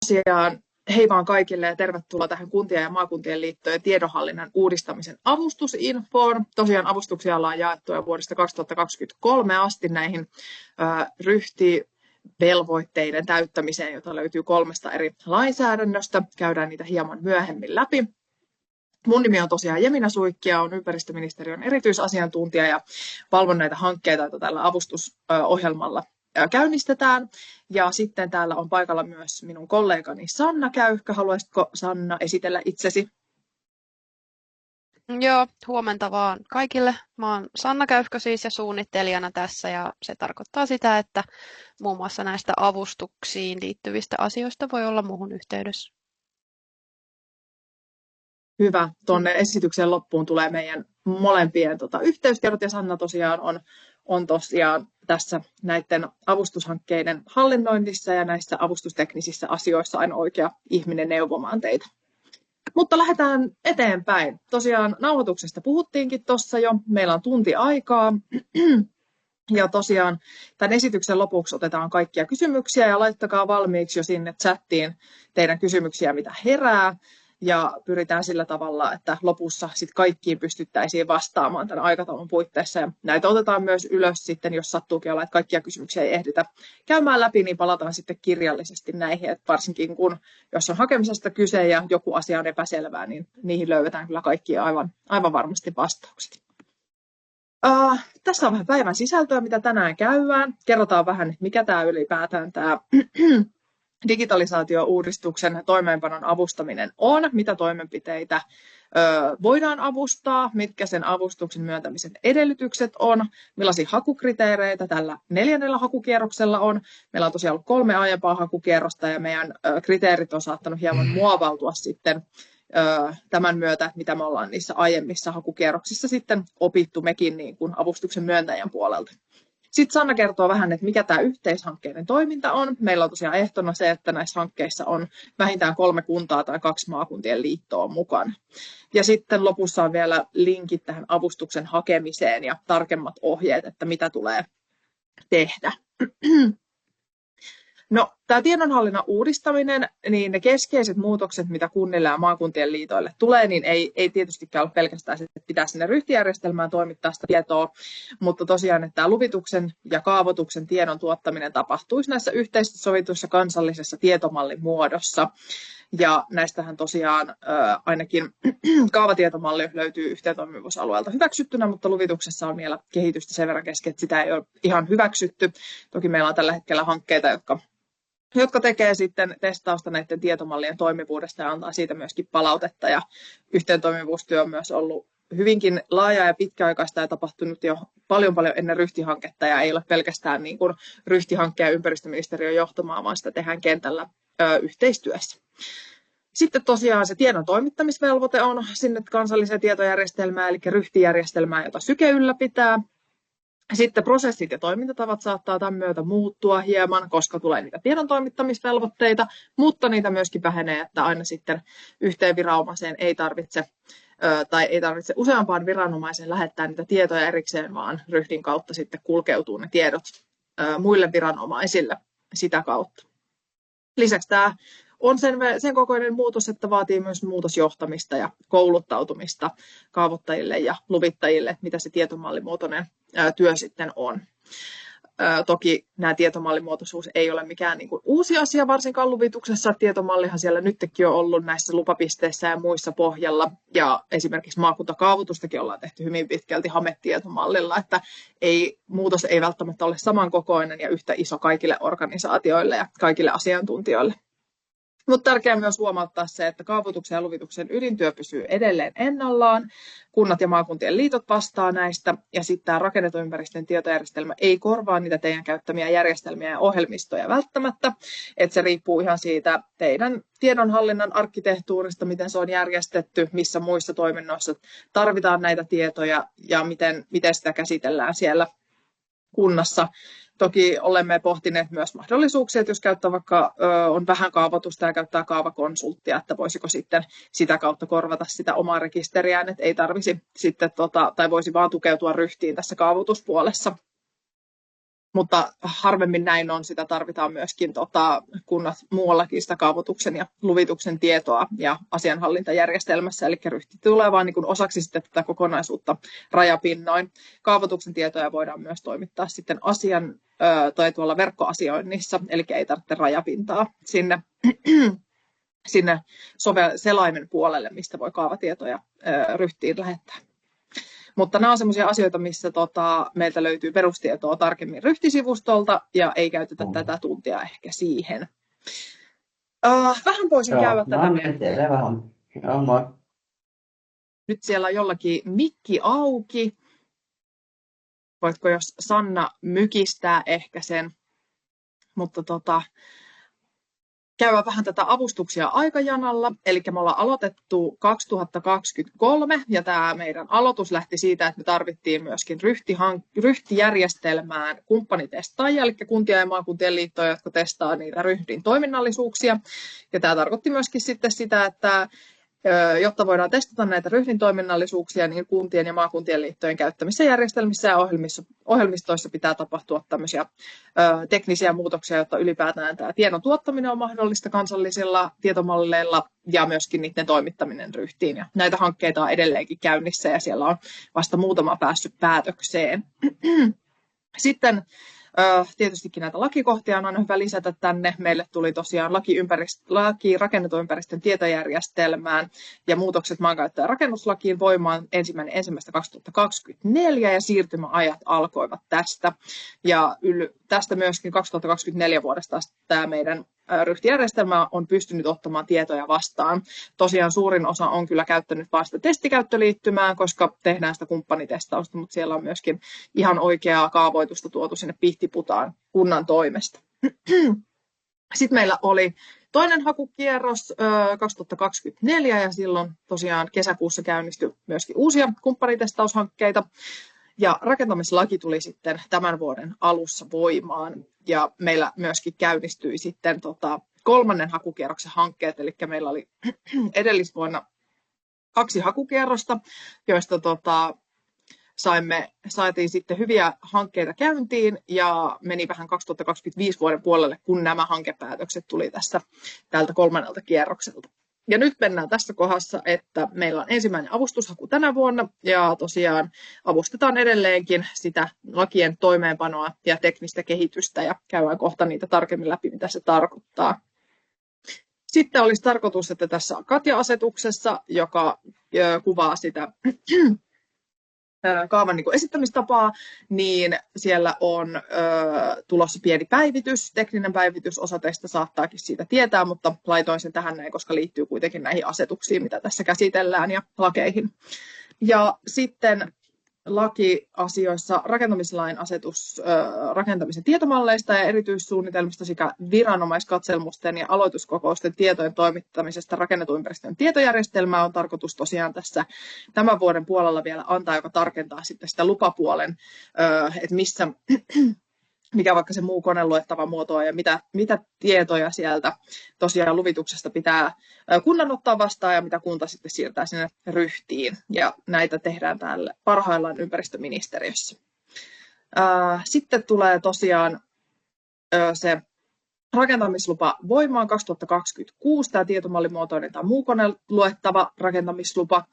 tosiaan hei vaan kaikille ja tervetuloa tähän Kuntien ja maakuntien liittojen tiedonhallinnan uudistamisen avustusinfoon. Tosiaan avustuksia ollaan jaettu jo vuodesta 2023 asti näihin ryhtivelvoitteiden täyttämiseen, jota löytyy 3 eri lainsäädännöstä. Käydään niitä hieman myöhemmin läpi. Mun nimi on tosiaan Jemina Suikki ja olen ympäristöministeriön erityisasiantuntija ja valvon näitä hankkeita, joita tällä avustusohjelmalla käynnistetään. Ja sitten täällä on paikalla myös minun kollegani Sanna Käyhkö. Haluaisitko, Sanna, esitellä itsesi? Joo, huomenta vaan kaikille. Mä oon Sanna Käyhkö siis ja suunnittelijana tässä ja se tarkoittaa sitä, että muun muassa näistä avustuksiin liittyvistä asioista voi olla muuhun yhteydessä. Hyvä. Tuonne esityksen loppuun tulee meidän molempien yhteystiedot ja Sanna tosiaan on tosiaan tässä näiden avustushankkeiden hallinnoinnissa ja näissä avustusteknisissä asioissa aina oikea ihminen neuvomaan teitä. Mutta lähdetään eteenpäin. Tosiaan nauhoituksesta puhuttiinkin tuossa jo. Meillä on tunti aikaa. Ja tosiaan tämän esityksen lopuksi otetaan kaikkia kysymyksiä ja laittakaa valmiiksi jo sinne chattiin teidän kysymyksiä, mitä herää. Ja pyritään sillä tavalla, että lopussa sit kaikkiin pystyttäisiin vastaamaan tämän aikataulun puitteissa. Ja näitä otetaan myös ylös sitten, jos sattuukin olla, että kaikkia kysymyksiä ei ehditä käymään läpi, niin palataan sitten kirjallisesti näihin. Että varsinkin jos on hakemisesta kyse ja joku asia on epäselvää, niin niihin löydetään kyllä kaikki aivan varmasti vastaukset. Tässä on vähän päivän sisältöä, mitä tänään käydään. Kerrotaan vähän, mikä tämä ylipäätään tämä digitalisaatio-uudistuksen toimeenpanon avustaminen on, mitä toimenpiteitä voidaan avustaa, mitkä sen avustuksen myöntämisen edellytykset on, millaisia hakukriteereitä tällä 4. hakukierroksella on. Meillä on tosiaan ollut 3 aiempaa hakukierrosta ja meidän kriteerit on saattanut hieman muovautua sitten tämän myötä, mitä me ollaan niissä aiemmissa hakukierroksissa sitten opittu mekin niin kuin avustuksen myöntäjän puolelta. Sitten Sanna kertoo vähän, että mikä tämä yhteishankkeiden toiminta on. Meillä on tosiaan ehtona se, että näissä hankkeissa on vähintään 3 kuntaa tai 2 maakuntien liittoa mukana. Ja sitten lopussa on vielä linkit tähän avustuksen hakemiseen ja tarkemmat ohjeet, että mitä tulee tehdä. No, tämä tiedonhallinnan uudistaminen, niin ne keskeiset muutokset, mitä kunnille ja maakuntien liitoille tulee, niin ei tietystikään ole pelkästään se, että pitää sinne ryhtijärjestelmään toimittaa sitä tietoa, mutta tosiaan, että tämä luvituksen ja kaavoituksen tiedon tuottaminen tapahtuisi näissä yhteisesti sovituissa kansallisessa tietomallin muodossa. Ja näistähän tosiaan ainakin kaavatietomalli löytyy yhteentoimivuusalueelta hyväksyttynä, mutta luvituksessa on vielä kehitystä sen verran kesken, että sitä ei ole ihan hyväksytty. Toki meillä on tällä hetkellä hankkeita, jotka tekee sitten testausta näiden tietomallien toimivuudesta ja antaa siitä myöskin palautetta. Ja yhteentoimivuustyö on myös ollut hyvinkin laaja ja pitkäaikaista ja tapahtunut jo paljon ennen ryhtihanketta ja ei ole pelkästään niin kuin ryhtihankkeen ympäristöministeriön johtamaa, vaan sitä tehdään kentällä yhteistyössä. Sitten tosiaan se tiedon toimittamisvelvoite on sinne kansalliseen tietojärjestelmään, eli ryhtijärjestelmään, jota Syke ylläpitää. Sitten prosessit ja toimintatavat saattaa tämän myötä muuttua hieman, koska tulee niitä tiedon toimittamisvelvoitteita, mutta niitä myöskin vähenee, että aina sitten yhteen viranomaiseen ei tarvitse useampaan viranomaisen lähettää niitä tietoja erikseen, vaan ryhdin kautta sitten kulkeutuu ne tiedot muille viranomaisille sitä kautta. Lisäksi tämä on sen kokoinen muutos, että vaatii myös muutosjohtamista ja kouluttautumista kaavoittajille ja luvittajille, mitä se tietomallimuotoinen työ sitten on. Toki nämä tietomallimuotoisuus ei ole mikään niin kuin uusi asia, varsinkaan luvituksessa. Tietomallihan siellä nytkin on ollut näissä lupapisteissä ja muissa pohjalla. Ja esimerkiksi maakuntakaavoitustakin ollaan tehty hyvin pitkälti HAME-tietomallilla, että muutos ei välttämättä ole samankokoinen ja yhtä iso kaikille organisaatioille ja kaikille asiantuntijoille. Mutta tärkeää myös huomauttaa se, että kaavoituksen ja luvituksen ydintyö pysyy edelleen ennallaan. Kunnat ja maakuntien liitot vastaa näistä. Ja sitten tämä rakennetun ympäristön tietojärjestelmä ei korvaa niitä teidän käyttämiä järjestelmiä ja ohjelmistoja välttämättä. Että se riippuu ihan siitä teidän tiedonhallinnan arkkitehtuurista, miten se on järjestetty, missä muissa toiminnoissa tarvitaan näitä tietoja ja miten sitä käsitellään siellä kunnassa. Toki olemme pohtineet myös mahdollisuuksia, että jos käyttää vaikka on vähän kaavoitusta ja käyttää kaavakonsulttia, että voisiko sitten sitä kautta korvata sitä omaa rekisteriään, että ei tarvisi sitten tai voisi vaan tukeutua ryhtiin tässä kaavoituspuolessa. mutta harvemmin näin on, sitä tarvitaan myöskin kunnat muuallakin sitä kaavoituksen ja luvituksen tietoa ja asianhallintajärjestelmässä, eli ryhti tulee vaan niin kuin osaksi sitten tätä kokonaisuutta rajapinnoin. Kaavoituksen tietoja voidaan myös toimittaa sitten tai tuolla verkkoasioinnissa, eli ei tarvitse rajapintaa sinne selaimen puolelle, mistä voi kaavatietoja ryhtiin lähettää. Mutta nämä on sellaisia asioita, missä meiltä löytyy perustietoa tarkemmin ryhtisivustolta ja ei käytetä tätä tuntia ehkä siihen. Vähän voisin käydä tätä. Nyt siellä on jollakin mikki auki. Voitko, jos Sanna mykistää ehkä sen, mutta käydään vähän tätä avustuksia aikajanalla, eli me ollaan aloitettu 2023, ja tämä meidän aloitus lähti siitä, että me tarvittiin myöskin ryhtijärjestelmään kumppanitestaajia, eli kuntia ja maakuntien liittoja, jotka testaa niitä ryhdin toiminnallisuuksia, ja tämä tarkoitti myöskin sitten sitä, että jotta voidaan testata näitä ryhdin toiminnallisuuksia, niin kuntien ja maakuntien liittojen käyttämissä järjestelmissä ja ohjelmistoissa pitää tapahtua tämmöisiä teknisiä muutoksia, jotta ylipäätään tämä tiedon tuottaminen on mahdollista kansallisilla tietomalleilla ja myöskin niiden toimittaminen ryhtiin. Ja näitä hankkeita on edelleenkin käynnissä ja siellä on vasta muutama päässyt päätökseen. Sitten tietystikin näitä lakikohtia on aina hyvä lisätä tänne. Meille tuli tosiaan laki rakennetun ympäristön tietojärjestelmään ja muutokset maankäyttö- ja rakennuslakiin voimaan 1.1.2024 ja siirtymäajat alkoivat tästä. Ja tästä myöskin 2024 vuodesta tämä meidän ryhtijärjestelmä on pystynyt ottamaan tietoja vastaan. Tosiaan suurin osa on kyllä käyttänyt vain sitä testikäyttöliittymää, koska tehdään sitä kumppanitestausta, mutta siellä on myöskin ihan oikeaa kaavoitusta tuotu sinne Pihtiputaan kunnan toimesta. Sitten meillä oli toinen hakukierros 2024 ja silloin tosiaan kesäkuussa käynnistyi myöskin uusia kumppanitestaushankkeita. Ja rakentamislaki tuli sitten tämän vuoden alussa voimaan ja meillä myöskin käynnistyi sitten kolmannen hakukierroksen hankkeet, eli meillä oli edellisvuonna 2 hakukierrosta, joista saatiin sitten hyviä hankkeita käyntiin ja meni vähän 2025 vuoden puolelle, kun nämä hankepäätökset tuli tältä kolmannelta kierrokselta. Ja nyt mennään tässä kohdassa, että meillä on ensimmäinen avustushaku tänä vuonna ja tosiaan avustetaan edelleenkin sitä lakien toimeenpanoa ja teknistä kehitystä ja käydään kohta niitä tarkemmin läpi, mitä se tarkoittaa. Sitten olisi tarkoitus, että tässä on Katja-asetuksessa, joka kuvaa sitä kaavan esittämistapaa, niin siellä on tulossa pieni päivitys, tekninen päivitys, osa teistä saattaakin siitä tietää, mutta laitoin sen tähän näin, koska liittyy kuitenkin näihin asetuksiin, mitä tässä käsitellään ja lakeihin. Ja sitten lakiasioissa rakentamislain asetus rakentamisen tietomalleista ja erityissuunnitelmista sekä viranomaiskatselmusten ja aloituskokousten tietojen toimittamisesta rakennetun ympäristön tietojärjestelmää on tarkoitus tosiaan tässä tämän vuoden puolella vielä antaa, joka tarkentaa sitten sitä lupapuolen, että mikä vaikka se muu koneluettava muoto on ja mitä tietoja sieltä tosiaan luvituksesta pitää kunnan ottaa vastaan ja mitä kunta sitten siirtää sinne ryhtiin. Ja näitä tehdään täällä parhaillaan ympäristöministeriössä. Sitten tulee tosiaan se rakentamislupa voimaan 2026, tämä tietomallimuotoinen tai muu koneluettava rakentamislupa.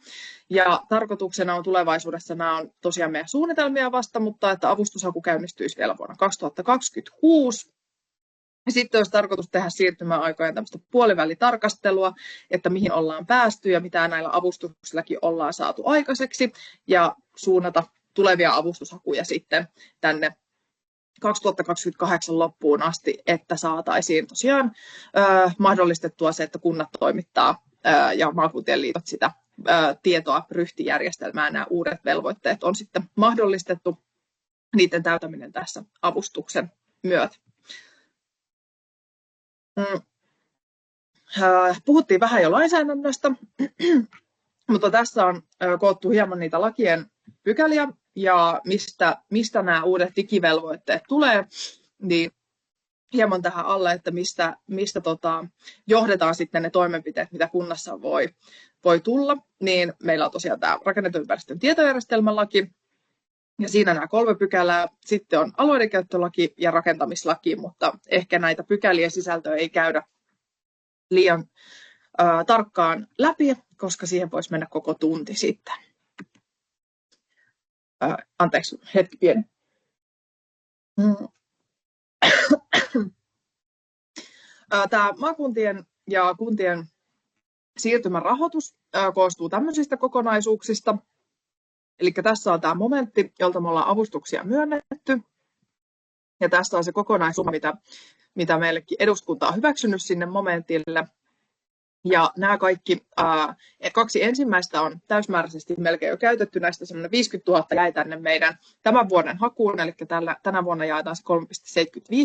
Ja tarkoituksena on tulevaisuudessa, nämä on tosiaan meidän suunnitelmia vasta, mutta että avustushaku käynnistyisi vielä vuonna 2026. Sitten olisi tarkoitus tehdä siirtymäaikojen tämmöistä puolivälitarkastelua, että mihin ollaan päästy ja mitä näillä avustuksillakin ollaan saatu aikaiseksi ja suunnata tulevia avustushakuja sitten tänne 2028 loppuun asti, että saataisiin tosiaan mahdollistettua se, että kunnat toimittaa ja maakuntien liitot sitä tietoa ryhtijärjestelmään. Nämä uudet velvoitteet on sitten mahdollistettu niiden täytäminen tässä avustuksen myötä. Puhuttiin vähän jo lainsäädännöstä, mutta tässä on koottu hieman niitä lakien pykäliä ja mistä nämä uudet digivelvoitteet tulee, niin hieman tähän alle, että mistä johdetaan sitten ne toimenpiteet, mitä kunnassa voi tulla. Niin meillä on tosiaan tämä rakennetun ympäristön tietojärjestelmälaki, Ja siinä nämä 3 pykälää. Sitten on alueidenkäyttölaki ja rakentamislaki, mutta ehkä näitä pykälien sisältöä ei käydä liian tarkkaan läpi, koska siihen voisi mennä koko tunti sitten. Anteeksi, hetki pieni. Tämä maakuntien ja kuntien siirtymärahoitus koostuu tämmöisistä kokonaisuuksista. Eli tässä on tämä momentti, jolta me ollaan avustuksia myönnetty. Ja tässä on se kokonaissumma, mitä meillekin eduskunta on hyväksynyt sinne momentille. Ja nämä kaikki 2 ensimmäistä on täysmääräisesti melkein jo käytetty. Näistä semmoinen 50 000 jäi tänne meidän tämän vuoden hakuun, eli tänä vuonna jaetaan se 3,75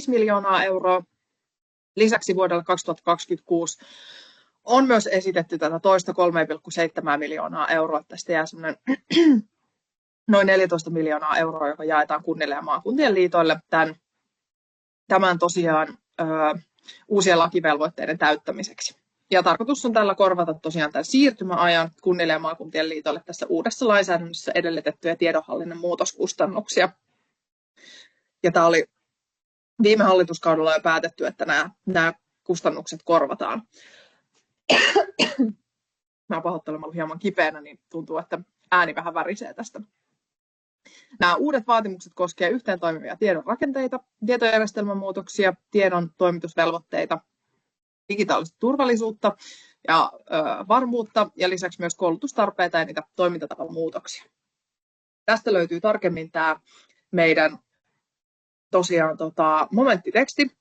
miljoonaa euroa. Lisäksi vuodelle 2026 on myös esitetty tätä toista 3,7 miljoonaa euroa. Tästä jää semmoinen noin 14 miljoonaa euroa, joka jaetaan kunnille ja maakuntien liitoille tämän tosiaan uusien lakivelvoitteiden täyttämiseksi. Ja tarkoitus on tällä korvata tosiaan tämän siirtymäajan kunnille ja maakuntien liitoille tässä uudessa lainsäädännössä edellytettyjä tiedonhallinnan muutoskustannuksia. Ja tämä oli viime hallituskaudella jo päätetty, että nämä kustannukset korvataan. Mä pahoittelen, mä olen hieman kipeänä, niin tuntuu, että ääni vähän värisee tästä. Nämä uudet vaatimukset koskevat yhteen toimivia tiedon rakenteita, tietojärjestelmämuutoksia, tiedon toimitusvelvoitteita, digitaalista turvallisuutta ja varmuutta ja lisäksi myös koulutustarpeita ja niitä toimintatavan muutoksia. Tästä löytyy tarkemmin tämä meidän tosiaan momenttiteksti.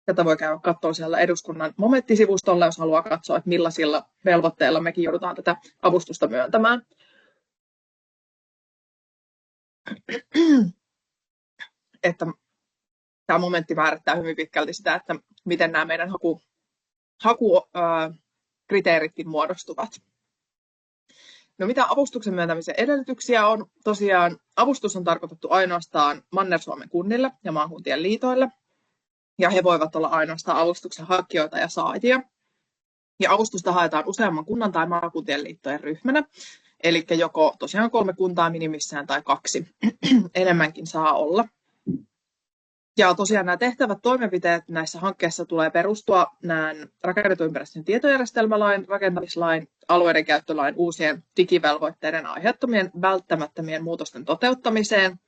Tätä voi käydä katsoa siellä eduskunnan momenttisivustolla, jos haluaa katsoa, että millaisilla velvoitteilla mekin joudutaan tätä avustusta myöntämään. Että tämä momentti määrittää hyvin pitkälti sitä, että miten nämä meidän hakukriteeritkin muodostuvat. No mitä avustuksen myöntämisen edellytyksiä on? Tosiaan avustus on tarkoitettu ainoastaan Manner-Suomen kunnille ja maakuntien liitoille. Ja he voivat olla ainoastaan avustuksen hakijoita ja saajia. Ja avustusta haetaan useamman kunnan tai maakuntien liittojen ryhmänä. Eli joko tosiaan 3 kuntaa minimissään tai 2 enemmänkin saa olla. Ja tosiaan nämä tehtävät toimenpiteet näissä hankkeissa tulee perustua rakennetun ympäristön tietojärjestelmälain, rakentamislain, alueidenkäyttölain uusien digivelvoitteiden aiheuttamien välttämättömien muutosten toteuttamiseen.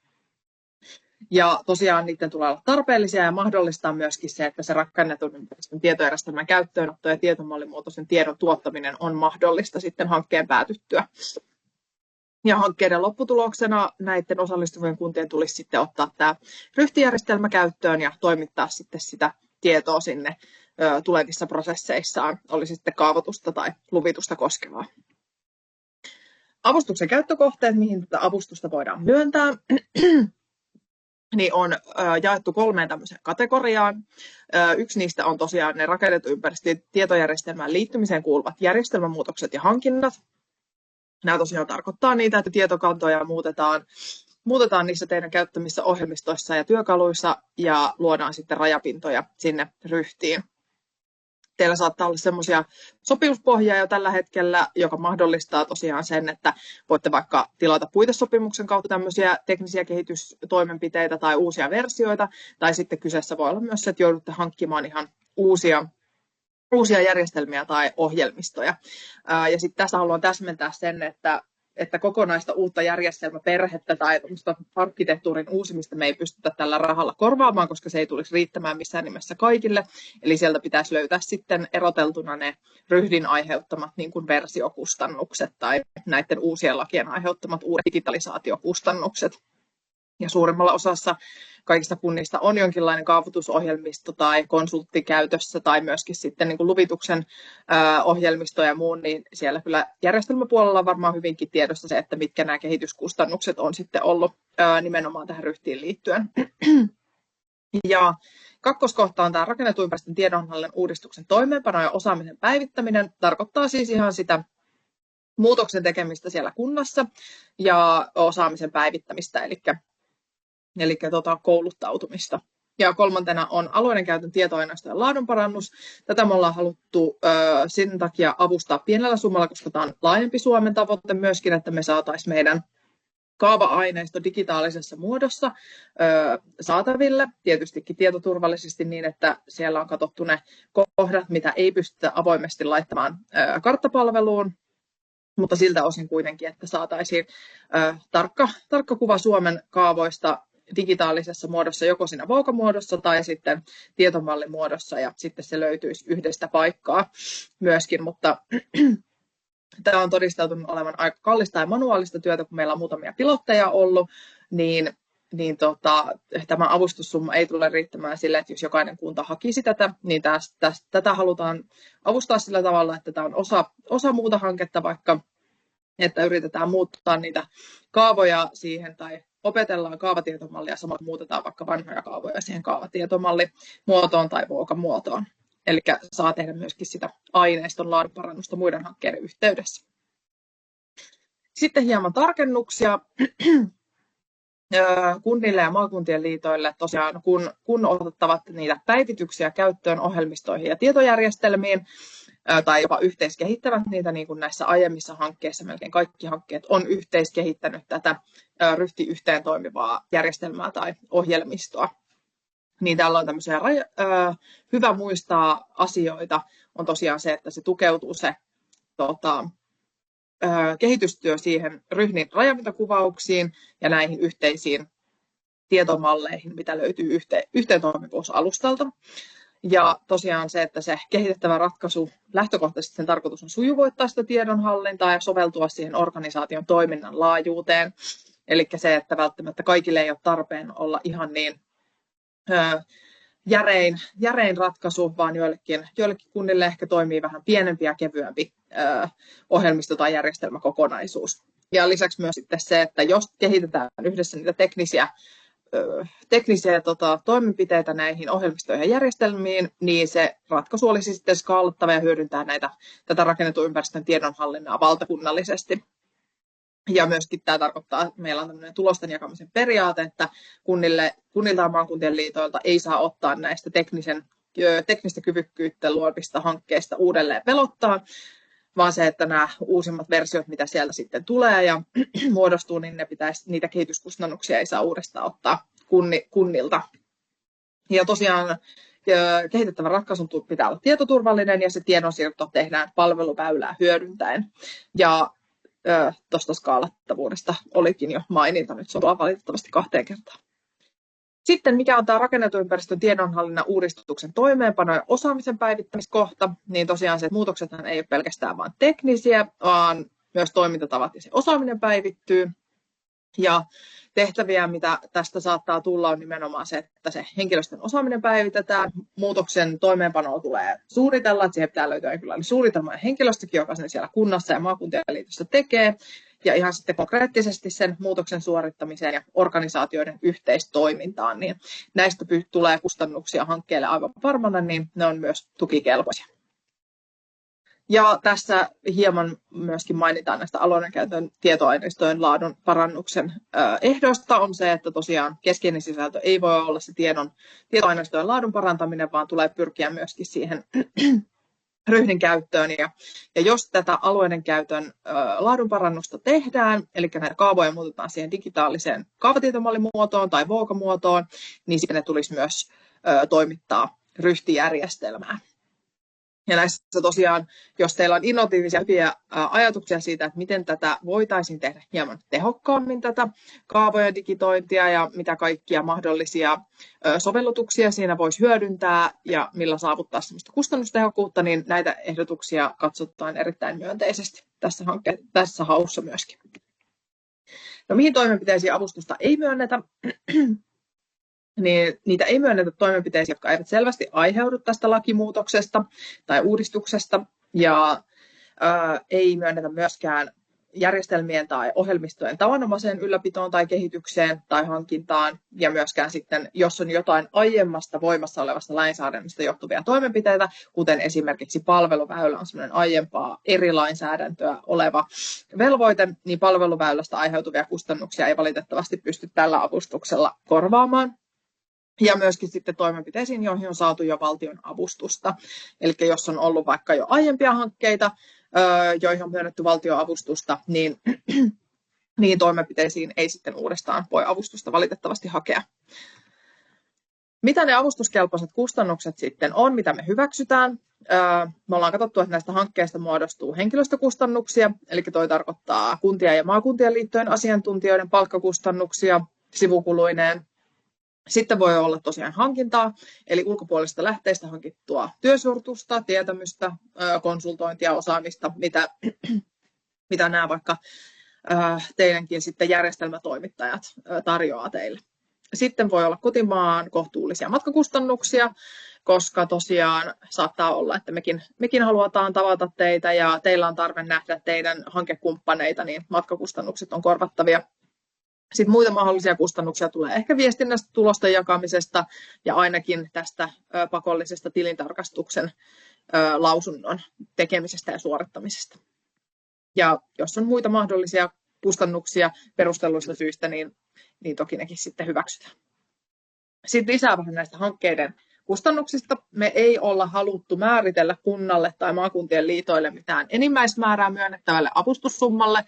Ja tosiaan niiden tulee olla tarpeellisia ja mahdollistaa myöskin se, että se rakennetun ympäristön tietojärjestelmän käyttöönotto ja tietomallimuotoisen tiedon tuottaminen on mahdollista sitten hankkeen päätyttyä. Ja hankkeiden lopputuloksena näiden osallistuvien kuntien tulisi sitten ottaa tämä ryhtijärjestelmä käyttöön ja toimittaa sitten sitä tietoa sinne tulevissa prosesseissaan, olisi sitten kaavoitusta tai luvitusta koskevaa. Avustuksen käyttökohteet, mihin tätä avustusta voidaan myöntää, niin on jaettu 3 tämmöiseen kategoriaan. Yksi niistä on tosiaan ne rakennetun ympäristön tietojärjestelmään liittymiseen kuuluvat järjestelmämuutokset ja hankinnat. Nämä tosiaan tarkoittaa niitä, että tietokantoja muutetaan niissä teidän käyttämissä ohjelmistoissa ja työkaluissa ja luodaan sitten rajapintoja sinne ryhtiin. Teillä saattaa olla semmoisia sopimuspohjia jo tällä hetkellä, joka mahdollistaa tosiaan sen, että voitte vaikka tilata puitesopimuksen kautta tämmöisiä teknisiä kehitystoimenpiteitä tai uusia versioita, tai sitten kyseessä voi olla myös se, että joudutte hankkimaan ihan uusia järjestelmiä tai ohjelmistoja. Ja sitten tässä haluan täsmentää sen, että kokonaista uutta järjestelmäperhettä tai arkkitehtuurin uusimista me ei pystytä tällä rahalla korvaamaan, koska se ei tulisi riittämään missään nimessä kaikille. Eli sieltä pitäisi löytää sitten eroteltuna ne ryhdin aiheuttamat niin kuin versiokustannukset tai näiden uusien lakien aiheuttamat uudet digitalisaatiokustannukset. Ja suurimmalla osassa kaikista kunnista on jonkinlainen kaavoitusohjelmisto tai konsultti käytössä tai myöskin sitten niin kuin luvituksen ohjelmisto ja muun, niin siellä kyllä järjestelmäpuolella on varmaan hyvinkin tiedossa se, että mitkä nämä kehityskustannukset on sitten ollut nimenomaan tähän ryhtiin liittyen. Ja kakkoskohta on tämä rakennetun ympäristön tiedonhallinnan uudistuksen toimeenpano ja osaamisen päivittäminen. Tarkoittaa siis ihan sitä muutoksen tekemistä siellä kunnassa ja osaamisen päivittämistä, eli kouluttautumista. Ja kolmantena on alueiden käytön tietoaineistojen laadunparannus. Tätä me ollaan haluttu sen takia avustaa pienellä summalla, koska tämä on laajempi Suomen tavoite myöskin, että me saataisiin meidän kaava-aineisto digitaalisessa muodossa saataville, tietystikin tietoturvallisesti niin, että siellä on katsottu ne kohdat, mitä ei pystytä avoimesti laittamaan karttapalveluun, mutta siltä osin kuitenkin, että saataisiin tarkka kuva Suomen kaavoista digitaalisessa muodossa, joko siinä voukamuodossa tai sitten tietomallimuodossa, ja sitten se löytyisi yhdestä paikkaa myöskin, mutta tämä on todisteltu olevan aika kallista ja manuaalista työtä, kun meillä on muutamia pilotteja ollut, niin tämä avustussumma ei tule riittämään sille, että jos jokainen kunta hakisi tätä, niin tätä halutaan avustaa sillä tavalla, että tämä on osa muuta hanketta, vaikka että yritetään muuttaa niitä kaavoja siihen tai opetellaan kaavatietomallia, samalla muutetaan vaikka vanhoja kaavoja siihen kaavatietomallimuotoon tai vuokamuotoon. Eli saa tehdä myöskin sitä aineiston laadunparannusta muiden hankkeiden yhteydessä. Sitten hieman tarkennuksia kunnille ja maakuntien liitoille. Tosiaan kun otettavat niitä päivityksiä käyttöön ohjelmistoihin ja tietojärjestelmiin, tai jopa yhteiskehittävät niitä, niin kuin näissä aiemmissa hankkeissa melkein kaikki hankkeet on yhteiskehittänyt tätä ryhti yhteen toimivaa järjestelmää tai ohjelmistoa. Niin täällä on tämmöisiä hyvä muistaa asioita, on tosiaan se, että se tukeutuu se kehitystyö siihen ryhdin rajapintakuvauksiin ja näihin yhteisiin tietomalleihin, mitä löytyy yhteentoimivuusalustalta. Ja tosiaan se, että se kehitettävä ratkaisu lähtökohtaisesti sen tarkoitus on sujuvoittaa sitä tiedonhallintaa ja soveltua siihen organisaation toiminnan laajuuteen. Eli se, että välttämättä kaikille ei ole tarpeen olla ihan niin järein ratkaisu, vaan joillekin kunnille ehkä toimii vähän pienempi ja kevyempi ohjelmisto- tai järjestelmäkokonaisuus. Ja lisäksi myös sitten se, että jos kehitetään yhdessä niitä teknisiä toimenpiteitä näihin ohjelmistoihin ja järjestelmiin, niin se ratkaisu olisi sitten skaalattava ja hyödyntää tätä rakennetun ympäristön tiedonhallintaa valtakunnallisesti. Ja myöskin tämä tarkoittaa, että meillä on tämmöinen tulosten jakamisen periaate, että kunnilta ja maakuntien liitoilta ei saa ottaa näistä teknistä kyvykkyyttä luovista hankkeista uudelleen pelottaa, vaan se, että nämä uusimmat versiot, mitä sieltä sitten tulee ja muodostuu, niin niitä kehityskustannuksia ei saa uudestaan ottaa kunnilta. Ja tosiaan kehitettävän ratkaisun pitää olla tietoturvallinen ja se tiedonsiirto tehdään palveluväylää hyödyntäen. Ja tuosta skaalattavuudesta olikin jo maininta, nyt se on valitettavasti 2 kertaa. Sitten mikä on tämä rakennetun ympäristön tiedonhallinnan uudistuksen toimeenpano ja osaamisen päivittämiskohta, niin tosiaan se, että muutoksethan ei ole pelkästään vain teknisiä, vaan myös toimintatavat ja se osaaminen päivittyy. Ja tehtäviä, mitä tästä saattaa tulla, on nimenomaan se, että se henkilöstön osaaminen päivitetään. Muutoksen toimeenpanoa tulee suunnitella, että siihen pitää löytyä kyllä suunnitelma ja henkilöstökin, joka sen siellä kunnassa ja maakuntien liitossa tekee. Ja ihan sitten konkreettisesti sen muutoksen suorittamiseen ja organisaatioiden yhteistoimintaan, niin näistä tulee kustannuksia hankkeelle aivan varmana, niin ne on myös tukikelpoisia. Ja tässä hieman myöskin mainitaan näistä alueidenkäytön tietoaineistojen laadun parannuksen ehdosta on se, että tosiaan keskeinen sisältö ei voi olla se tietoaineistojen laadun parantaminen, vaan tulee pyrkiä myöskin siihen ryhdin käyttöön. Ja jos tätä alueiden käytön laadun parannusta tehdään, eli näitä kaavoja muutetaan siihen digitaaliseen kaavatietomallimuotoon tai voukamuotoon, niin sitten ne tulisi myös toimittaa ryhtijärjestelmään. Ja näissä tosiaan, jos teillä on innovatiivisia hyviä ajatuksia siitä, että miten tätä voitaisiin tehdä hieman tehokkaammin, tätä kaavojen digitointia ja mitä kaikkia mahdollisia sovellutuksia siinä voisi hyödyntää ja millä saavuttaa sellaista kustannustehokkuutta, niin näitä ehdotuksia katsotaan erittäin myönteisesti tässä haussa myöskin. No, mihin toimenpiteisiin avustusta ei myönnetä? Niin niitä ei myönnetä toimenpiteisiin, jotka eivät selvästi aiheudu tästä lakimuutoksesta tai uudistuksesta, ja ei myönnetä myöskään järjestelmien tai ohjelmistojen tavanomaiseen ylläpitoon tai kehitykseen tai hankintaan, ja myöskään sitten, jos on jotain aiemmasta voimassa olevasta lainsäädännöstä johtuvia toimenpiteitä, kuten esimerkiksi palveluväylä on sellainen aiempaa eri lainsäädäntöä oleva velvoite, niin palveluväylästä aiheutuvia kustannuksia ei valitettavasti pysty tällä avustuksella korvaamaan. Ja myöskin sitten toimenpiteisiin, joihin on saatu jo valtion avustusta. Eli jos on ollut vaikka jo aiempia hankkeita, joihin on myönnetty valtion avustusta, niin niin toimenpiteisiin ei sitten uudestaan voi avustusta valitettavasti hakea. Mitä ne avustuskelpoiset kustannukset sitten on, mitä me hyväksytään? Me ollaan katsottu, että näistä hankkeista muodostuu henkilöstökustannuksia, eli toi tarkoittaa kuntien ja maakuntien liittojen asiantuntijoiden palkkakustannuksia sivukuluineen. Sitten voi olla tosiaan hankintaa, eli ulkopuolisista lähteistä hankittua työsuoritusta, tietämystä, konsultointia, osaamista, mitä nämä vaikka teidänkin sitten järjestelmätoimittajat tarjoaa teille. Sitten voi olla kotimaan kohtuullisia matkakustannuksia, koska tosiaan saattaa olla, että mekin halutaan tavata teitä ja teillä on tarve nähdä teidän hankekumppaneita, niin matkakustannukset on korvattavia. Sitten muita mahdollisia kustannuksia tulee ehkä viestinnästä, tulosten jakamisesta ja ainakin tästä pakollisesta tilintarkastuksen lausunnon tekemisestä ja suorittamisesta. Ja jos on muita mahdollisia kustannuksia perustelluista syistä, niin toki nekin sitten hyväksytään. Sitten lisää vähän näistä hankkeiden kustannuksista. Me ei olla haluttu määritellä kunnalle tai maakuntien liitoille mitään enimmäismäärää myönnettävälle avustussummalle.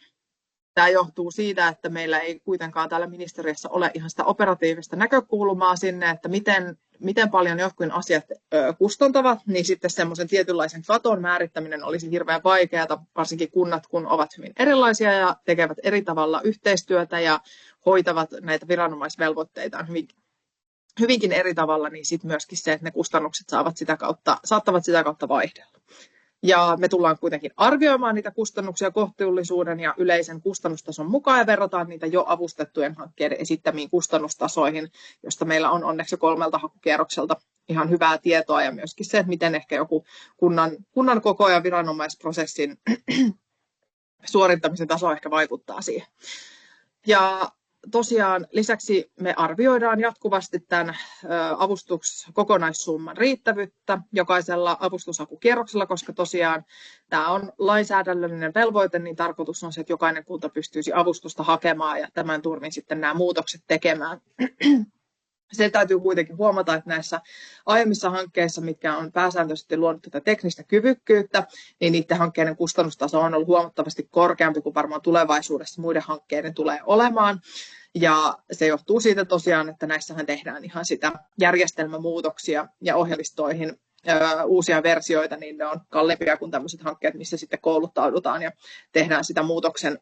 Tämä johtuu siitä, että meillä ei kuitenkaan täällä ministeriössä ole ihan sitä operatiivista näkökulmaa sinne, että miten paljon jotkut asiat kustantavat, niin sitten semmoisen tietynlaisen katon määrittäminen olisi hirveän vaikeaa, varsinkin kunnat, kun ovat hyvin erilaisia ja tekevät eri tavalla yhteistyötä ja hoitavat näitä viranomaisvelvoitteitaan hyvinkin eri tavalla, niin sitten myöskin se, että ne kustannukset saattavat sitä kautta vaihdella. Ja me tullaan kuitenkin arvioimaan niitä kustannuksia kohtuullisuuden ja yleisen kustannustason mukaan ja verrataan niitä jo avustettujen hankkeiden esittämiin kustannustasoihin, josta meillä on onneksi 3 hakukierrokselta ihan hyvää tietoa ja myöskin se, että miten ehkä joku kunnan koko ja viranomaisprosessin suorittamisen taso ehkä vaikuttaa siihen. Ja tosiaan lisäksi me arvioidaan jatkuvasti tämän avustuskokonaissumman riittävyyttä jokaisella avustushakukierroksella, koska tosiaan tämä on lainsäädännöllinen velvoite, niin tarkoitus on se, että jokainen kunta pystyisi avustusta hakemaan ja tämän turvin sitten nämä muutokset tekemään. Se täytyy kuitenkin huomata, että näissä aiemmissa hankkeissa, mitkä on pääsääntöisesti luonut tätä teknistä kyvykkyyttä, niin niiden hankkeiden kustannustaso on ollut huomattavasti korkeampi kuin varmaan tulevaisuudessa muiden hankkeiden tulee olemaan. Ja se johtuu siitä tosiaan, että näissähän tehdään ihan sitä järjestelmämuutoksia ja ohjelmistoihin uusia versioita, niin ne on kalliimpia kuin tämmöiset hankkeet, missä sitten kouluttaudutaan ja tehdään sitä muutoksen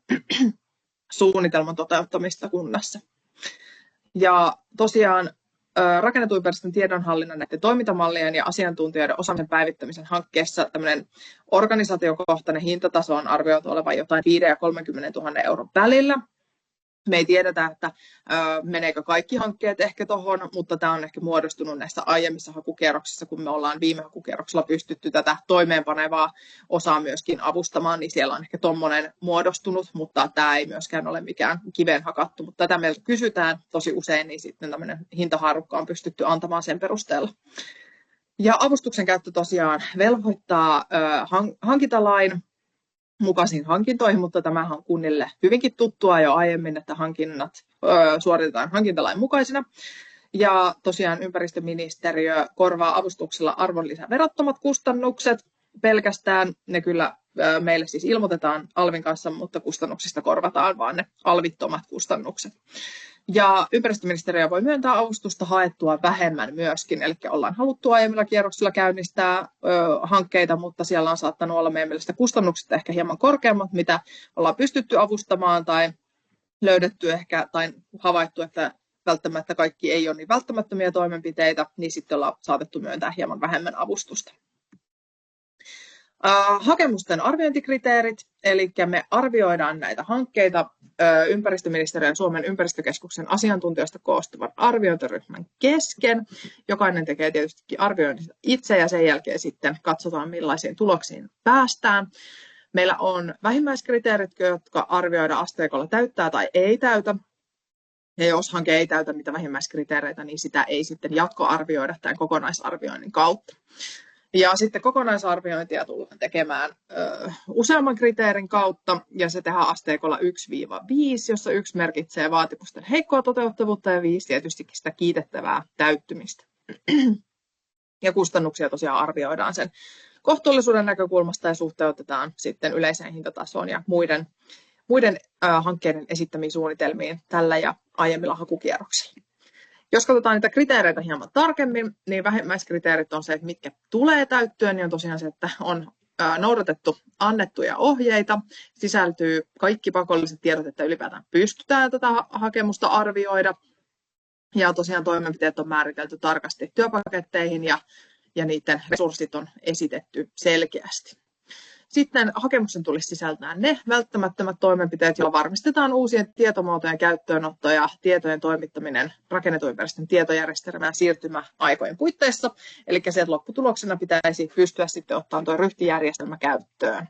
suunnitelman toteuttamista kunnassa. Ja tosiaan rakennetun ympäristön tiedonhallinnan näiden toimintamallien ja asiantuntijoiden osaamisen päivittämisen hankkeessa tämmöinen organisaatiokohtainen hintataso on arvioitu olevan jotain 5 ja 30 000 euron välillä. Me ei tiedetä, että meneekö kaikki hankkeet ehkä tuohon, mutta tämä on ehkä muodostunut näissä aiemmissa hakukierroksissa, kun me ollaan viime hakukierroksella pystytty tätä toimeenpanevaa osaa myöskin avustamaan, niin siellä on ehkä tuommoinen muodostunut, mutta tämä ei myöskään ole mikään kiveen hakattu. Mutta tätä meiltä kysytään tosi usein, niin sitten tämmöinen hintahaarukka on pystytty antamaan sen perusteella. Ja avustuksen käyttö tosiaan velvoittaa hankintalain mukaisiin hankintoihin, mutta tämähän on kunnille hyvinkin tuttua jo aiemmin, että hankinnat suoritetaan hankintalain mukaisina. Ja tosiaan ympäristöministeriö korvaa avustuksella arvonlisäverottomat kustannukset pelkästään. Ne kyllä meille siis ilmoitetaan alvin kanssa, mutta kustannuksista korvataan vaan ne alvittomat kustannukset. Ja ympäristöministeriö voi myöntää avustusta haettua vähemmän myöskin, eli ollaan haluttu aiemmilla kierroksilla käynnistää hankkeita, mutta siellä on saattanut olla meidän mielestä kustannukset ehkä hieman korkeammat, mitä ollaan pystytty avustamaan tai löydetty ehkä tai havaittu, että välttämättä kaikki ei ole niin välttämättömiä toimenpiteitä, niin sitten ollaan saatettu myöntää hieman vähemmän avustusta. Hakemusten arviointikriteerit, eli me arvioidaan näitä hankkeita ympäristöministeriön ja Suomen ympäristökeskuksen asiantuntijoista koostuvan arviointiryhmän kesken. Jokainen tekee tietysti arvioinnin itse ja sen jälkeen sitten katsotaan millaisiin tuloksiin päästään. Meillä on vähimmäiskriteerit, jotka arvioidaan asteikolla täyttää tai ei täytä. Ja jos hanke ei täytä niitä vähimmäiskriteereitä, niin sitä ei sitten jatkoarvioida tämän kokonaisarvioinnin kautta. Ja sitten kokonaisarviointia tullaan tekemään useamman kriteerin kautta, ja se tehdään asteikolla 1-5, jossa 1 merkitsee vaatimusten heikkoa toteuttavuutta ja 5 tietystikin sitä kiitettävää täyttymistä. Ja kustannuksia tosiaan arvioidaan sen kohtuullisuuden näkökulmasta ja suhteutetaan sitten yleiseen hintatasoon ja muiden muiden hankkeiden esittämiin suunnitelmiin tällä ja aiemmilla hakukierroksilla. Jos katsotaan niitä kriteereitä hieman tarkemmin, niin vähimmäiskriteerit on se, että mitkä tulee täyttyä, niin on tosiaan se, että on noudatettu annettuja ohjeita, sisältyy kaikki pakolliset tiedot, että ylipäätään pystytään tätä hakemusta arvioida, ja tosiaan toimenpiteet on määritelty tarkasti työpaketteihin ja niiden resurssit on esitetty selkeästi. Sitten hakemuksen tulisi sisältää ne välttämättömät toimenpiteet, joilla varmistetaan uusien tietomuotojen käyttöönotto ja tietojen toimittaminen rakennetun ympäristön tietojärjestelmään siirtymäaikojen puitteissa. Eli se, että lopputuloksena pitäisi pystyä sitten ottamaan tuo ryhtijärjestelmä käyttöön.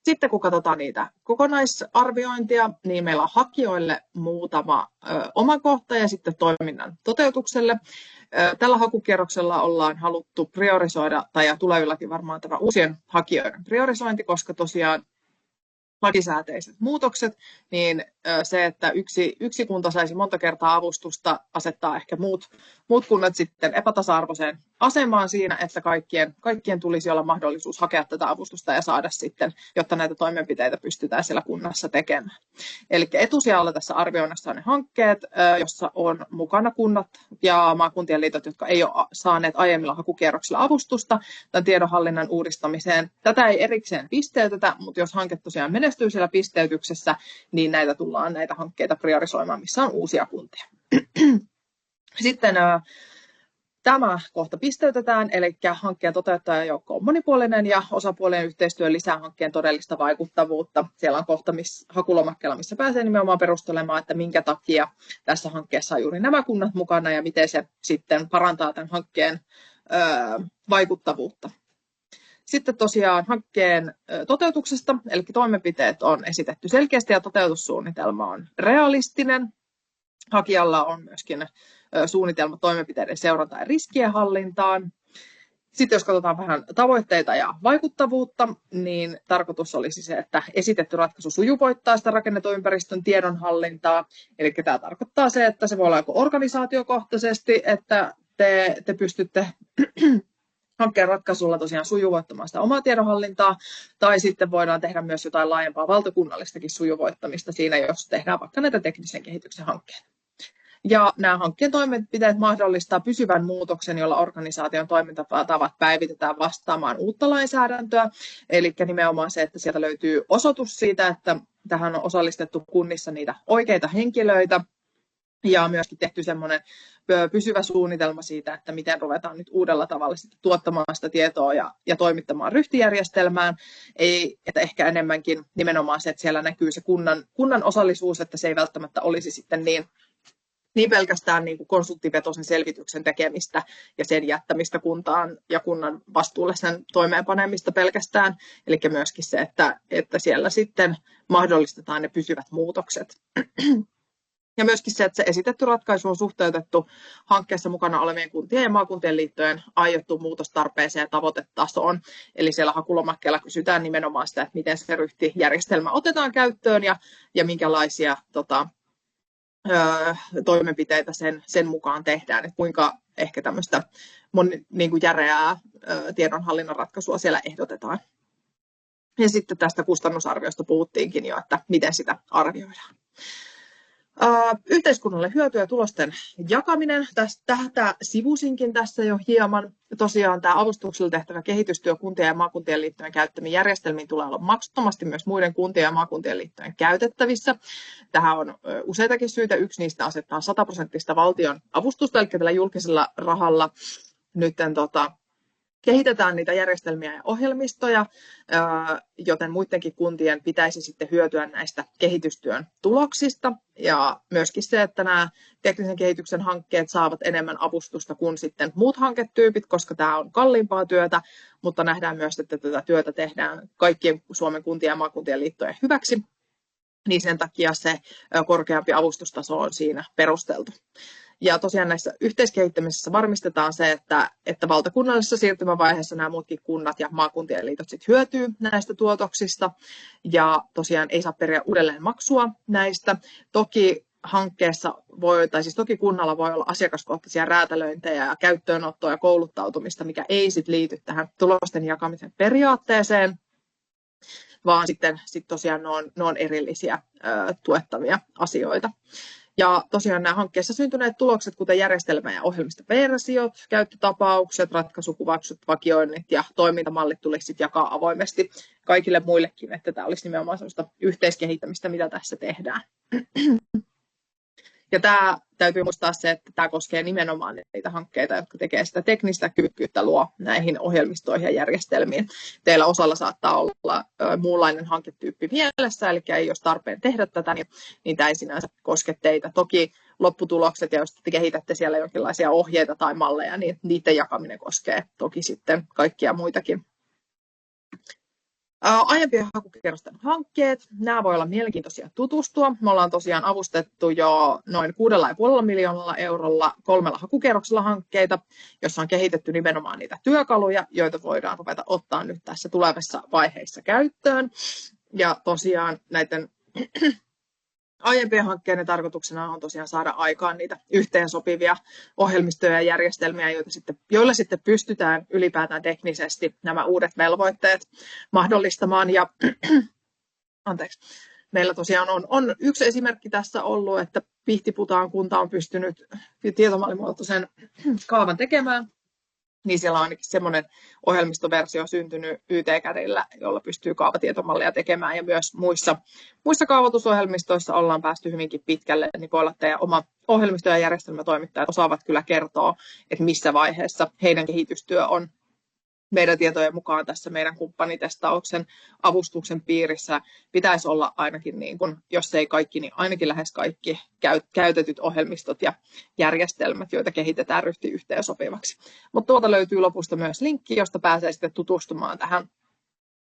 Sitten kun katsotaan niitä kokonaisarviointia, niin meillä on hakijoille muutama oma kohta ja sitten toiminnan toteutukselle. Tällä hakukierroksella ollaan haluttu priorisoida, tai tulevillakin varmaan tämä uusien hakijoiden priorisointi, koska tosiaan lakisääteiset muutokset, niin se, että yksi kunta saisi monta kertaa avustusta, asettaa ehkä muut kunnat sitten epätasa-arvoiseen asemaan siinä, että kaikkien tulisi olla mahdollisuus hakea tätä avustusta ja saada sitten, jotta näitä toimenpiteitä pystytään siellä kunnassa tekemään. Eli etusijalla tässä arvioinnissa on ne hankkeet, jossa on mukana kunnat ja maakuntien liitot, jotka ei ole saaneet aiemmilla hakukierroksilla avustusta tämän tiedonhallinnan uudistamiseen. Tätä ei erikseen pisteytetä, mutta jos hanke tosiaan menestyy siellä pisteytyksessä, niin näitä hankkeita priorisoimaan, missä on uusia kuntia. Sitten tämä kohta pisteytetään, eli hankkeen toteuttajajoukko on monipuolinen ja osapuolien yhteistyö lisää hankkeen todellista vaikuttavuutta. Siellä on kohta hakulomakkeella, missä pääsee nimenomaan perustelemaan, että minkä takia tässä hankkeessa on juuri nämä kunnat mukana ja miten se sitten parantaa tämän hankkeen vaikuttavuutta. Sitten tosiaan hankkeen toteutuksesta, eli toimenpiteet on esitetty selkeästi ja toteutussuunnitelma on realistinen. Hakijalla on myöskin suunnitelma toimenpiteiden seurantaan ja riskien hallintaan. Sitten jos katsotaan vähän tavoitteita ja vaikuttavuutta, niin tarkoitus olisi se, että esitetty ratkaisu sujuvoittaa sitä rakennetun ympäristön tiedonhallintaa. Eli tämä tarkoittaa se, että se voi olla joko organisaatiokohtaisesti, että te pystytte hankkeen ratkaisulla tosiaan sujuvoittamaan sitä omaa tiedonhallintaa, tai sitten voidaan tehdä myös jotain laajempaa valtakunnallistakin sujuvoittamista siinä, jos tehdään vaikka näitä teknisen kehityksen hankkeita. Ja nämä hankkeen toimenpiteet mahdollistaa pysyvän muutoksen, jolla organisaation toimintatavat päivitetään vastaamaan uutta lainsäädäntöä. Eli nimenomaan se, että sieltä löytyy osoitus siitä, että tähän on osallistettu kunnissa niitä oikeita henkilöitä. Ja myöskin tehty semmoinen pysyvä suunnitelma siitä, että miten ruvetaan nyt uudella tavalla tuottamaan sitä tietoa ja toimittamaan ryhtijärjestelmään. Ei, että ehkä enemmänkin nimenomaan se, että siellä näkyy se kunnan osallisuus, että se ei välttämättä olisi sitten niin pelkästään niin kuin konsulttivetoisen selvityksen tekemistä ja sen jättämistä kuntaan ja kunnan vastuulle sen toimeenpanemista pelkästään. Eli myöskin se, että siellä sitten mahdollistetaan ne pysyvät muutokset. Ja myöskin se, että se esitetty ratkaisu on suhteutettu hankkeessa mukana olevien kuntien ja maakuntien liittojen aiottuun muutostarpeeseen ja tavoitetasoon. Eli siellä hakulomakkeella kysytään nimenomaan sitä, että miten se ryhtijärjestelmä otetaan käyttöön ja minkälaisia toimenpiteitä sen mukaan tehdään, että kuinka ehkä tämmöistä niin kuin järeää tiedonhallinnan ratkaisua siellä ehdotetaan. Ja sitten tästä kustannusarviosta puhuttiinkin jo, että miten sitä arvioidaan. Yhteiskunnalle hyötyä ja tulosten jakaminen. Tätä sivusinkin tässä jo hieman. Tosiaan tämä avustuksella tehtävä kehitystyö kuntien ja maakuntien liittojen käyttämiin järjestelmiin tulee olla maksuttomasti myös muiden kuntien ja maakuntien liittojen käytettävissä. Tähän on useitakin syitä. Yksi niistä asettaa 100% valtion avustusta, eli tällä julkisella rahalla nyt kehitetään niitä järjestelmiä ja ohjelmistoja, joten muidenkin kuntien pitäisi sitten hyötyä näistä kehitystyön tuloksista. Ja myöskin se, että nämä teknisen kehityksen hankkeet saavat enemmän avustusta kuin sitten muut hanketyypit, koska tämä on kalliimpaa työtä, mutta nähdään myös, että tätä työtä tehdään kaikkien Suomen kuntien ja maakuntien liittojen hyväksi. Niin sen takia se korkeampi avustustaso on siinä perusteltu. Ja tosiaan näissä yhteiskehittämisissä varmistetaan se, että valtakunnallisessa siirtymävaiheessa nämä muutkin kunnat ja maakuntien liitot sit hyötyy näistä tuotoksista. Ja tosiaan ei saa periä uudelleen maksua näistä. Toki hankkeessa toki kunnalla voi olla asiakaskohtaisia räätälöintejä ja käyttöönottoa ja kouluttautumista, mikä ei sit liity tähän tulosten jakamisen periaatteeseen. vaan sitten tosiaan ne on erillisiä tuettavia asioita. Ja tosiaan nämä hankkeessa syntyneet tulokset, kuten järjestelmä- ja ohjelmistoversiot, käyttötapaukset, ratkaisukuvaukset, vakioinnit ja toimintamallit tulisi sitten jakaa avoimesti kaikille muillekin, että tämä olisi nimenomaan sellaista yhteiskehittämistä, mitä tässä tehdään. Ja tämä täytyy muistaa se, että tämä koskee nimenomaan niitä hankkeita, jotka tekee sitä teknistä kyvykkyyttä luo näihin ohjelmistoihin ja järjestelmiin. Teillä osalla saattaa olla muunlainen hanketyyppi mielessä, eli ei jos tarpeen tehdä tätä, niin tämä ei sinänsä koske teitä. Toki lopputulokset, ja jos te kehitätte siellä jonkinlaisia ohjeita tai malleja, niin niiden jakaminen koskee toki sitten kaikkia muitakin. Aiempien hakukierrosten hankkeet, nämä voi olla mielenkiintoisia tutustua. Me ollaan tosiaan avustettu jo noin 6,5 miljoonalla eurolla 3 hakukierroksella hankkeita, jossa on kehitetty nimenomaan niitä työkaluja, joita voidaan ruveta ottaa nyt tässä tulevassa vaiheessa käyttöön. Ja tosiaan näiden aiempien hankkeiden tarkoituksena on tosiaan saada aikaan niitä yhteensopivia ohjelmistoja ja järjestelmiä, joilla sitten pystytään ylipäätään teknisesti nämä uudet velvoitteet mahdollistamaan. Ja meillä tosiaan on yksi esimerkki tässä ollut, että Pihtiputaan kunta on pystynyt tietomallimuotoisen kaavan tekemään. Niin siellä on ainakin semmoinen ohjelmistoversio syntynyt YT-kädillä, jolla pystyy kaavatietomallia tekemään. Ja myös muissa kaavoitusohjelmistoissa ollaan päästy hyvinkin pitkälle. Niin voi olla, että teidän oma ohjelmisto- ja järjestelmätoimittajat osaavat kyllä kertoa, että missä vaiheessa heidän kehitystyö on. Meidän tietojen mukaan tässä meidän kumppanitestauksen avustuksen piirissä pitäisi olla ainakin, niin kuin, jos ei kaikki, niin ainakin lähes kaikki käytetyt ohjelmistot ja järjestelmät, joita kehitetään yhteensopivaksi. Mutta tuolta löytyy lopusta myös linkki, josta pääsee sitten tutustumaan tähän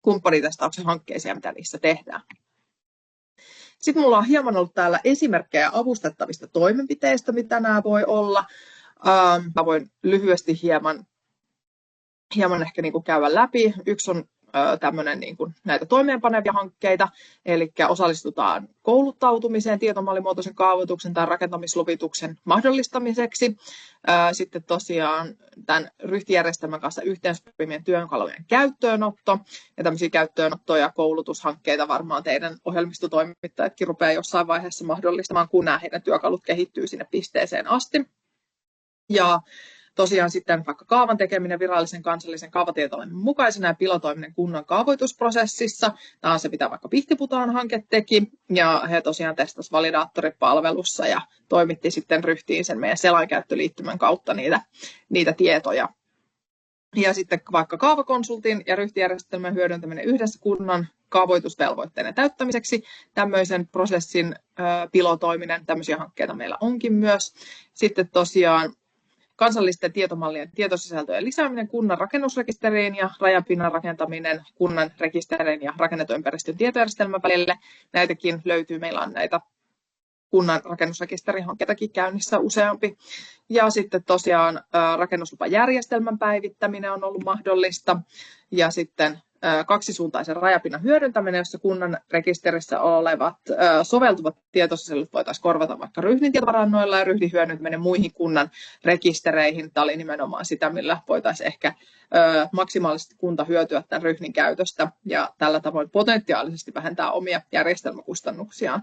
kumppanitestauksen hankkeeseen, mitä niissä tehdään. Sitten minulla on hieman ollut täällä esimerkkejä avustettavista toimenpiteistä, mitä nämä voi olla. Mä voin lyhyesti hieman ehkä niin kuin käydä läpi. Yksi on tämmöinen niin kuin näitä toimeenpanevia hankkeita, eli osallistutaan kouluttautumiseen tietomallimuotoisen kaavoituksen tai rakentamisluvituksen mahdollistamiseksi. Sitten tosiaan tämän ryhtijärjestelmän kanssa yhteensopivien työkalujen käyttöönotto, ja tämmöisiä käyttöönotto- ja koulutushankkeita varmaan teidän ohjelmistotoimittajatkin rupeaa jossain vaiheessa mahdollistamaan, kun nämä heidän työkalut kehittyy sinne pisteeseen asti. Ja tosiaan sitten vaikka kaavan tekeminen virallisen kansallisen kaavatietolain mukaisena ja pilotoiminen kunnan kaavoitusprosessissa. Tämä on se, mitä vaikka Pihtiputaan hanke teki. Ja he tosiaan testasivat validaattoripalvelussa ja toimitti sitten ryhtiin sen meidän selainkäyttöliittymän kautta niitä tietoja. Ja sitten vaikka kaavakonsultin ja ryhtijärjestelmän hyödyntäminen yhdessä kunnan kaavoitusvelvoitteiden täyttämiseksi. Tämmöisen prosessin pilotoiminen, tämmöisiä hankkeita meillä onkin myös. Sitten tosiaan kansallisten tietomallien tietosisältöjen lisääminen kunnan rakennusrekisteriin ja rajapinnan rakentaminen kunnan rekisterin ja rakennetun ympäristön tietojärjestelmän välille. Näitäkin löytyy. Meillä on näitä kunnan rakennusrekisterihankkeitakin käynnissä useampi. Ja sitten tosiaan rakennuslupajärjestelmän päivittäminen on ollut mahdollista. Ja sitten kaksisuuntaisen rajapinnan hyödyntäminen, jossa kunnan rekisterissä olevat soveltuvat tietosisällöt voitaisiin korvata vaikka ryhdin tietovarannoilla ja ryhdin hyödyntäminen muihin kunnan rekistereihin. Tämä oli nimenomaan sitä, millä voitaisiin ehkä maksimaalisesti kunta hyötyä tämän ryhdin käytöstä ja tällä tavoin potentiaalisesti vähentää omia järjestelmäkustannuksiaan.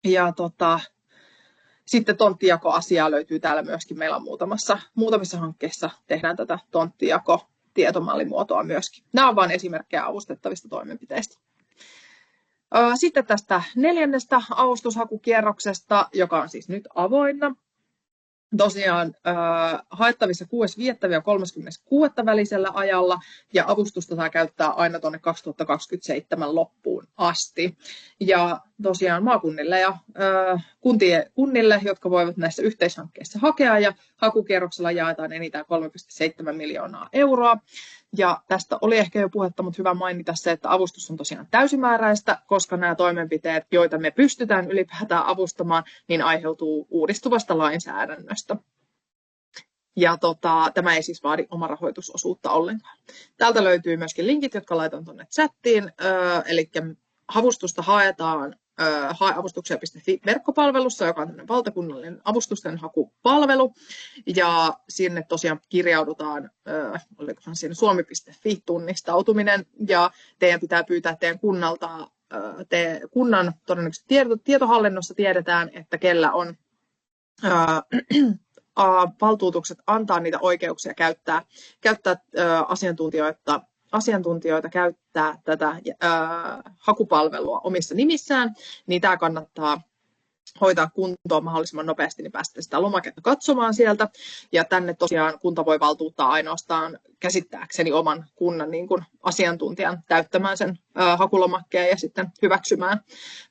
Ja sitten tonttijakoasiaa löytyy täällä myöskin. Meillä on muutamissa hankkeissa tehdään tätä tonttijako-tietomallimuotoa myöskin. Nämä on vain esimerkkejä avustettavista toimenpiteistä. Sitten tästä 4. avustushakukierroksesta, joka on siis nyt avoinna. Tosiaan haettavissa 6.5.–30.6. välisellä ajalla ja avustusta saa käyttää aina tuonne 2027 loppuun asti. Ja tosiaan maakunnille ja kunnille, jotka voivat näissä yhteishankkeissa hakea ja hakukierroksella jaetaan enintään 3,7 miljoonaa euroa. Ja tästä oli ehkä jo puhetta, mutta hyvä mainita se, että avustus on tosiaan täysimääräistä, koska nämä toimenpiteet, joita me pystytään ylipäätään avustamaan, niin aiheutuu uudistuvasta lainsäädännöstä. Ja tämä ei siis vaadi omarahoitusosuutta ollenkaan. Täältä löytyy myöskin linkit, jotka laitan tuonne chattiin. Eli avustusta haetaan Hae avustuksia.fi-verkkopalvelussa, joka on valtakunnallinen avustusten hakupalvelu. Ja sinne tosiaan kirjaudutaan, olikohan siinä suomi.fi-tunnistautuminen, ja teidän pitää pyytää teidän kunnalta, kunnan todennäköisesti tietohallinnossa tiedetään, että kellä on valtuutukset antaa niitä oikeuksia käyttää asiantuntijoita käyttää tätä hakupalvelua omissa nimissään, niin tämä kannattaa hoitaa kuntoon mahdollisimman nopeasti, niin päästä sitä lomaketta katsomaan sieltä. Ja tänne tosiaan kunta voi valtuuttaa ainoastaan käsittääkseni oman kunnan niin kuin asiantuntijan täyttämään sen hakulomakkeen ja sitten hyväksymään.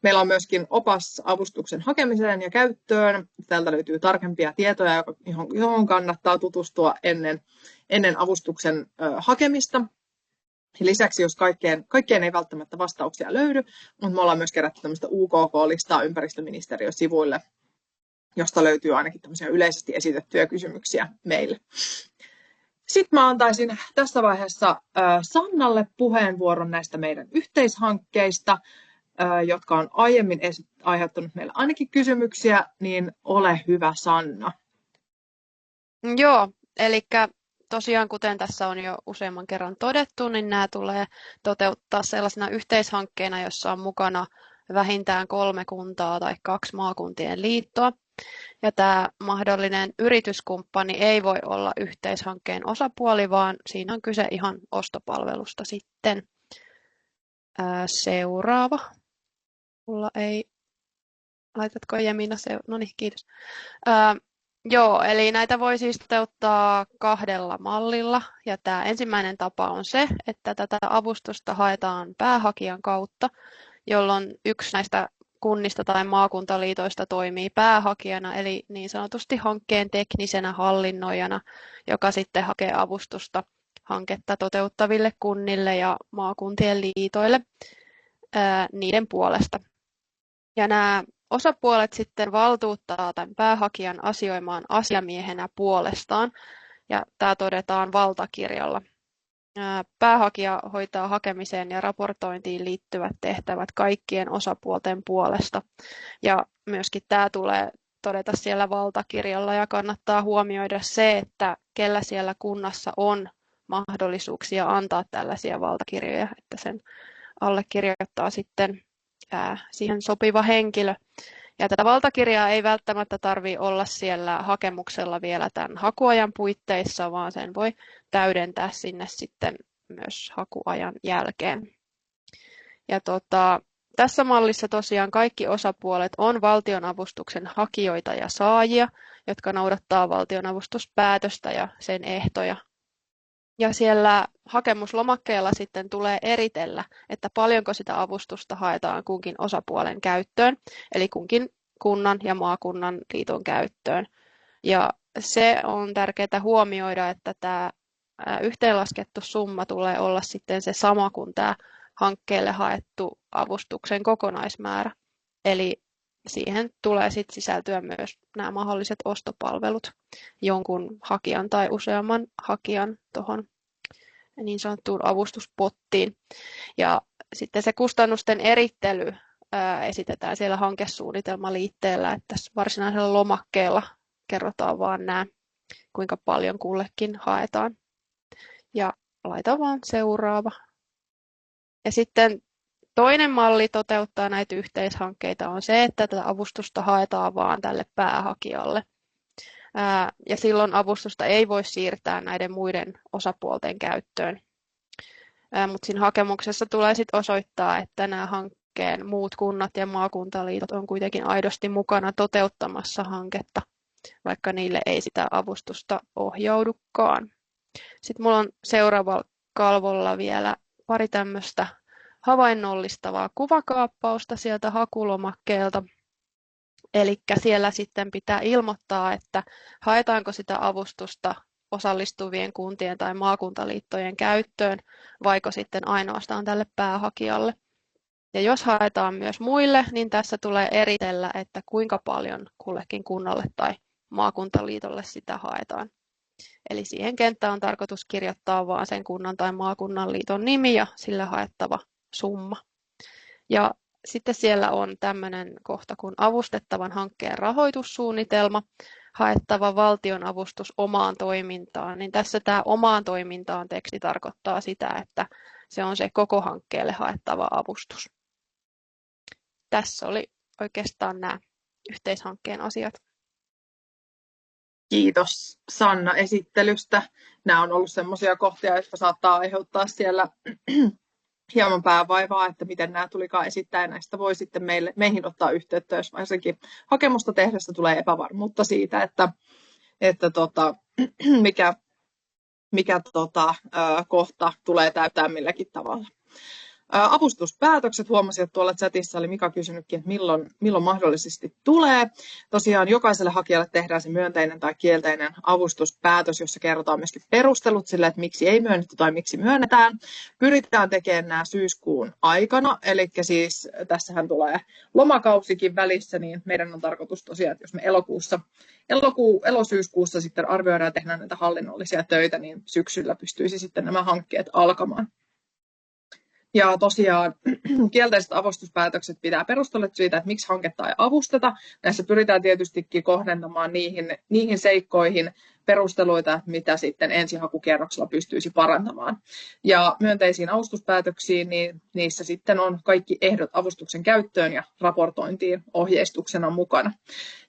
Meillä on myöskin opas avustuksen hakemiseen ja käyttöön. Täältä löytyy tarkempia tietoja, johon kannattaa tutustua ennen avustuksen hakemista. Lisäksi, jos kaikkeen ei välttämättä vastauksia löydy, mutta me ollaan myös kerätty tämmöistä UKK-listaa ympäristöministeriön sivuille, josta löytyy ainakin tämmöisiä yleisesti esitettyjä kysymyksiä meille. Sitten mä antaisin tässä vaiheessa Sannalle puheenvuoron näistä meidän yhteishankkeista, jotka on aiemmin aiheuttanut meille ainakin kysymyksiä, niin ole hyvä, Sanna. Joo, eli tosiaan, kuten tässä on jo useamman kerran todettu, niin nämä tulee toteuttaa sellaisena yhteishankkeena, jossa on mukana vähintään 3 kuntaa tai 2 maakuntien liittoa. Ja tämä mahdollinen yrityskumppani ei voi olla yhteishankkeen osapuoli, vaan siinä on kyse ihan ostopalvelusta sitten. Seuraava. Mulla ei... Laitatko Jemina no niin, kiitos. Joo, eli näitä voi siis toteuttaa 2 mallilla. Ja tämä ensimmäinen tapa on se, että tätä avustusta haetaan päähakijan kautta, jolloin yksi näistä kunnista tai maakuntaliitoista toimii päähakijana, eli niin sanotusti hankkeen teknisenä hallinnoijana, joka sitten hakee avustusta hanketta toteuttaville kunnille ja maakuntien liitoille niiden puolesta. Ja nämä osapuolet sitten valtuuttaa tämän päähakijan asioimaan asiamiehenä puolestaan, ja tämä todetaan valtakirjalla. Päähakija hoitaa hakemiseen ja raportointiin liittyvät tehtävät kaikkien osapuolten puolesta, ja myöskin tämä tulee todeta siellä valtakirjalla, ja kannattaa huomioida se, että kellä siellä kunnassa on mahdollisuuksia antaa tällaisia valtakirjoja, että sen allekirjoittaa sitten siihen sopiva henkilö. Ja tätä valtakirjaa ei välttämättä tarvitse olla siellä hakemuksella vielä tämän hakuajan puitteissa, vaan sen voi täydentää sinne sitten myös hakuajan jälkeen. Ja tässä mallissa tosiaan kaikki osapuolet on valtionavustuksen hakijoita ja saajia, jotka noudattaa valtionavustuspäätöstä ja sen ehtoja. Ja siellä hakemuslomakkeella sitten tulee eritellä, että paljonko sitä avustusta haetaan kunkin osapuolen käyttöön, eli kunkin kunnan ja maakunnan liiton käyttöön. Ja se on tärkeää huomioida, että tämä yhteenlaskettu summa tulee olla sitten se sama kuin tämä hankkeelle haettu avustuksen kokonaismäärä. Eli siihen tulee sitten sisältyä myös nämä mahdolliset ostopalvelut jonkun hakijan tai useamman hakijan tuohon niin sanottuun avustuspottiin. Ja sitten se kustannusten erittely esitetään siellä hankesuunnitelmaliitteellä, että tässä varsinaisella lomakkeella kerrotaan vaan nämä, kuinka paljon kullekin haetaan. Ja laita vaan seuraava. Ja sitten toinen malli toteuttaa näitä yhteishankkeita on se, että tätä avustusta haetaan vaan tälle päähakijalle. Ja silloin avustusta ei voi siirtää näiden muiden osapuolten käyttöön. Mutta siinä hakemuksessa tulee sitten osoittaa, että nämä hankkeen muut kunnat ja maakuntaliitot on kuitenkin aidosti mukana toteuttamassa hanketta, vaikka niille ei sitä avustusta ohjaudukaan. Sitten minulla on seuraavalla kalvolla vielä pari tämmöistä havainnollistavaa kuvakaappausta sieltä hakulomakkeelta. Eli siellä sitten pitää ilmoittaa, että haetaanko sitä avustusta osallistuvien kuntien tai maakuntaliittojen käyttöön, vaiko sitten ainoastaan tälle päähakijalle. Ja jos haetaan myös muille, niin tässä tulee eritellä, että kuinka paljon kullekin kunnalle tai maakuntaliitolle sitä haetaan. Eli siihen kenttään on tarkoitus kirjoittaa vain sen kunnan tai maakunnan liiton nimi ja sillä haettava summa. Ja Sitten siellä on tämmöinen kohta kuin avustettavan hankkeen rahoitussuunnitelma, haettava valtionavustus omaan toimintaan. Niin tässä tämä omaan toimintaan teksti tarkoittaa sitä, että se on se koko hankkeelle haettava avustus. Tässä oli oikeastaan nämä yhteishankkeen asiat. Kiitos Sanna esittelystä. Nämä on ollut sellaisia kohtia, jotka saattaa aiheuttaa siellä hieman päävaivaa, että miten nämä tulikaan esittää. Ja näistä voi sitten meihin ottaa yhteyttä, jos varsinkin hakemusta tehdessä tulee epävarmuutta siitä, että mikä kohta tulee täyttää milläkin tavalla. Avustuspäätökset, huomasin, että tuolla chatissa oli Mika kysynytkin, että milloin mahdollisesti tulee. Tosiaan jokaiselle hakijalle tehdään se myönteinen tai kielteinen avustuspäätös, jossa kerrotaan myöskin perustelut sille, että miksi ei myönnetty tai miksi myönnetään. Pyritään tekemään nämä syyskuun aikana, eli siis tässähän tulee lomakausikin välissä, niin meidän on tarkoitus tosiaan, että jos me elosyyskuussa sitten arvioidaan ja tehdään näitä hallinnollisia töitä, niin syksyllä pystyisi sitten nämä hankkeet alkamaan. Ja tosiaan kielteiset avustuspäätökset pitää perustella siitä, että miksi hanketta ei avusteta. Näissä pyritään tietystikin kohdentamaan niihin seikkoihin perusteluita, mitä sitten ensihakukierroksella pystyisi parantamaan. Ja myönteisiin avustuspäätöksiin, niin niissä sitten on kaikki ehdot avustuksen käyttöön ja raportointiin ohjeistuksena mukana.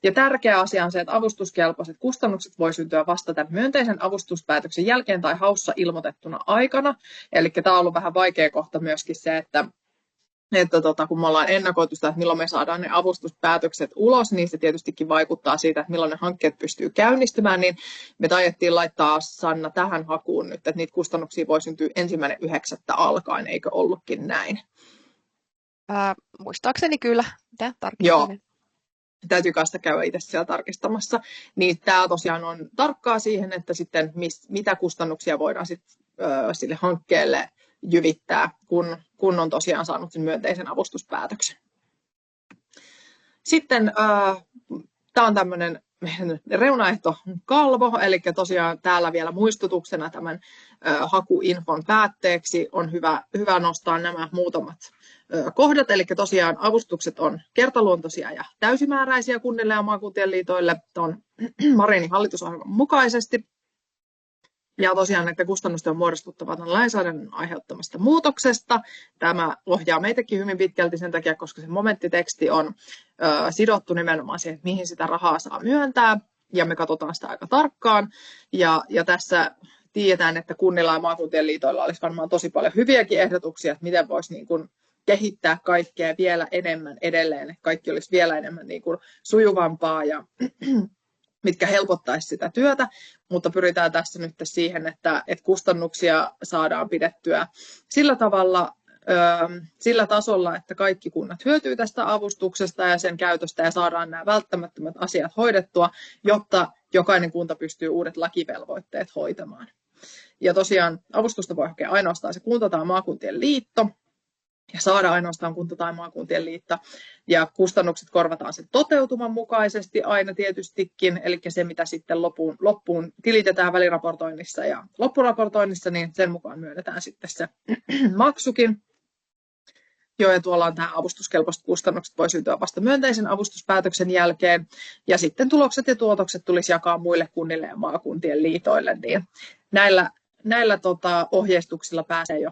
Ja tärkeä asia on se, että avustuskelpoiset kustannukset voi syntyä vasta tämän myönteisen avustuspäätöksen jälkeen tai haussa ilmoitettuna aikana. Eli tämä on ollut vähän vaikea kohta myöskin se, että kun me ollaan ennakoitu sitä, että milloin me saadaan ne avustuspäätökset ulos, niin se tietystikin vaikuttaa siitä, että milloin ne hankkeet pystyy käynnistymään, niin me taidettiin laittaa Sanna tähän hakuun nyt, että niitä kustannuksia voi syntyä 1.9. alkaen, eikö ollutkin näin? Muistaakseni kyllä. Mitä tarkistin? Joo. Täytyy kanssa käydä itse siellä tarkistamassa. Niin tämä tosiaan on tarkkaa siihen, että sitten mitä kustannuksia voidaan sitten sille hankkeelle jyvittää, kun on tosiaan saanut sen myönteisen avustuspäätöksen. Sitten tämä on tämmöinen reunaehtokalvo, eli tosiaan täällä vielä muistutuksena tämän hakuinfon päätteeksi on hyvä nostaa nämä muutamat kohdat, eli tosiaan avustukset on kertaluontoisia ja täysimääräisiä kunnille ja maakuntien liitoille tuon Marinin hallitusohjelman mukaisesti. Ja tosiaan näiden kustannusten on muodostuttava tämän lainsäädännön aiheuttamasta muutoksesta. Tämä ohjaa meitäkin hyvin pitkälti sen takia, koska se momenttiteksti on sidottu nimenomaan siihen, mihin sitä rahaa saa myöntää. Ja me katsotaan sitä aika tarkkaan. Ja tässä tiedetään, että kunnilla ja maakuntien liitoilla olisi varmaan tosi paljon hyviäkin ehdotuksia, että miten voisi niin kuin kehittää kaikkea vielä enemmän edelleen. Että kaikki olisi vielä enemmän niin kuin sujuvampaa ja mitkä helpottaisi sitä työtä, mutta pyritään tässä nyt siihen, että kustannuksia saadaan pidettyä sillä tasolla, että kaikki kunnat hyötyy tästä avustuksesta ja sen käytöstä ja saadaan nämä välttämättömät asiat hoidettua, jotta jokainen kunta pystyy uudet lakivelvoitteet hoitamaan. Ja tosiaan avustusta voi hakea ainoastaan se kunta tai maakuntien liitto, ja saada ainoastaan kunta- tai maakuntien liitto. Ja kustannukset korvataan sen toteutuman mukaisesti aina tietystikin, eli se mitä sitten loppuun tilitetään väliraportoinnissa ja loppuraportoinnissa, niin sen mukaan myönnetään sitten se maksukin. Joo, ja tuolla on tämä avustuskelpoiset kustannukset voi syntyä vasta myönteisen avustuspäätöksen jälkeen, ja sitten tulokset ja tuotokset tulisi jakaa muille kunnille ja maakuntien liitoille, niin näillä ohjeistuksilla pääsee jo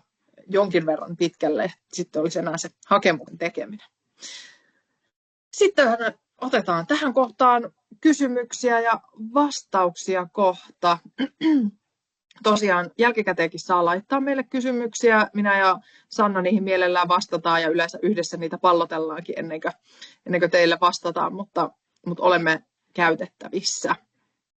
jonkin verran pitkälle, sitten olisi enää se hakemuksen tekeminen. Sitten otetaan tähän kohtaan kysymyksiä ja vastauksia kohta. Tosiaan jälkikäteenkin saa laittaa meille kysymyksiä. Minä ja Sanna niihin mielellään vastataan ja yleensä yhdessä niitä pallotellaankin ennen kuin teille vastataan, mutta olemme käytettävissä.